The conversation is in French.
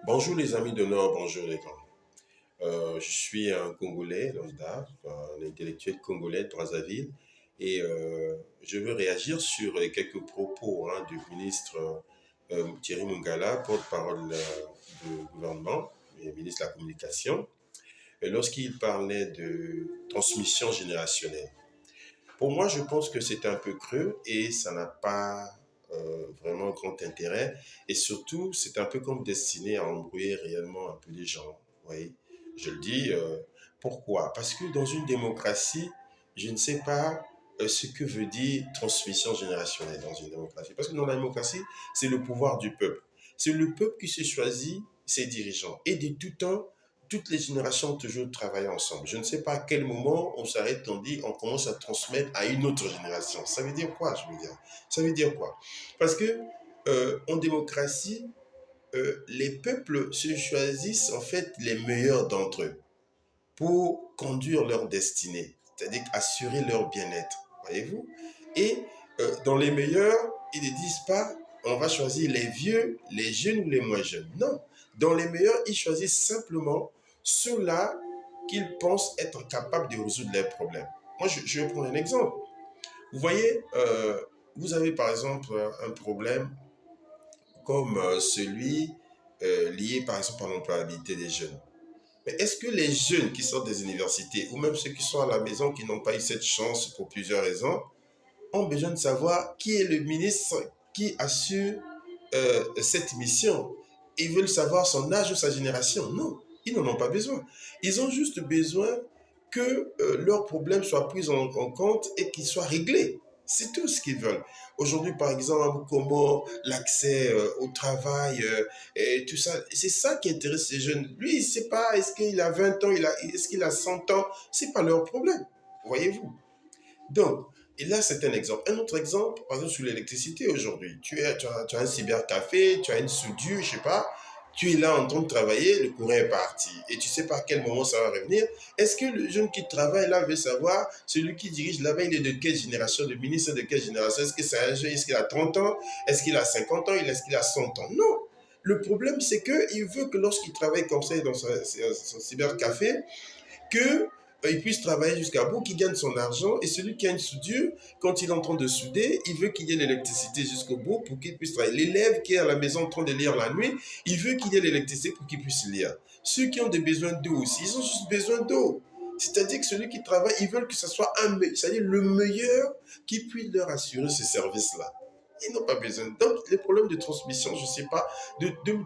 Bonjour les amis de Nord, bonjour les grands. Je suis un Congolais lambda, un intellectuel congolais de Brazzaville, et je veux réagir sur quelques propos du ministre Thierry Mungala, porte-parole du gouvernement et ministre de la Communication, lorsqu'il parlait de transmission générationnelle. Pour moi, je pense que c'est un peu creux et ça n'a pas vraiment grand intérêt. Et surtout, c'est un peu comme destiné à embrouiller réellement un peu les gens. Oui, je le dis. Pourquoi? Parce que dans une démocratie, je ne sais pas ce que veut dire transmission générationnelle dans une démocratie. Parce que dans la démocratie, c'est le pouvoir du peuple. C'est le peuple qui se choisit ses dirigeants. Et de tout temps, toutes les générations ont toujours travaillé ensemble. Je ne sais pas à quel moment on s'arrête, on dit, on commence à transmettre à une autre génération. Ça veut dire quoi, je veux dire? Ça veut dire quoi? Parce que en démocratie, les peuples se choisissent en fait les meilleurs d'entre eux pour conduire leur destinée, c'est-à-dire assurer leur bien-être, voyez-vous? Et dans les meilleurs, ils ne disent pas on va choisir les vieux, les jeunes ou les moins jeunes. Non, dans les meilleurs, ils choisissent simplement ceux-là qu'ils pensent être capables de résoudre leurs problèmes. Moi, je vais prendre un exemple. Vous voyez, vous avez par exemple un problème comme celui lié par exemple à l'employabilité des jeunes. Mais est-ce que les jeunes qui sortent des universités, ou même ceux qui sont à la maison, qui n'ont pas eu cette chance pour plusieurs raisons, ont besoin de savoir qui est le ministre qui assure cette mission? Ils veulent savoir son âge ou sa génération? Non, ils n'en ont pas besoin. Ils ont juste besoin que leurs problèmes soient pris en compte et qu'ils soient réglés. C'est tout ce qu'ils veulent. Aujourd'hui, par exemple, comment l'accès au travail et tout ça, c'est ça qui intéresse les jeunes. Lui, il ne sait pas, est-ce qu'il a 20 ans, est-ce qu'il a 100 ans, c'est pas leur problème. Voyez-vous? Donc, et là, c'est un exemple. Un autre exemple, par exemple, sur l'électricité aujourd'hui. Tu as un cybercafé, tu as une soudure, je sais pas. Tu es là en train de travailler, le courant est parti. Et tu sais pas à quel moment ça va revenir. Est-ce que le jeune qui travaille là veut savoir, celui qui dirige là-bas, il est de quelle génération, le ministre de quelle génération? Est-ce que c'est un jeune, est-ce qu'il a 30 ans? Est-ce qu'il a 50 ans? Est-ce qu'il a 100 ans? Non. Le problème, c'est qu'il veut que lorsqu'il travaille comme ça dans son cybercafé, que il puisse travailler jusqu'à bout, qu'il gagne son argent. Et celui qui a une soudure, quand il est en train de souder, il veut qu'il y ait l'électricité jusqu'au bout pour qu'il puisse travailler. L'élève qui est à la maison en train de lire la nuit, il veut qu'il y ait l'électricité pour qu'il puisse lire. Ceux qui ont des besoins d'eau aussi, ils ont juste besoin d'eau. C'est-à-dire que celui qui travaille, ils veulent que ce soit c'est-à-dire le meilleur qui puisse leur assurer ce service-là. Ils n'ont pas besoin. Donc, les problèmes de transmission, je ne sais pas, de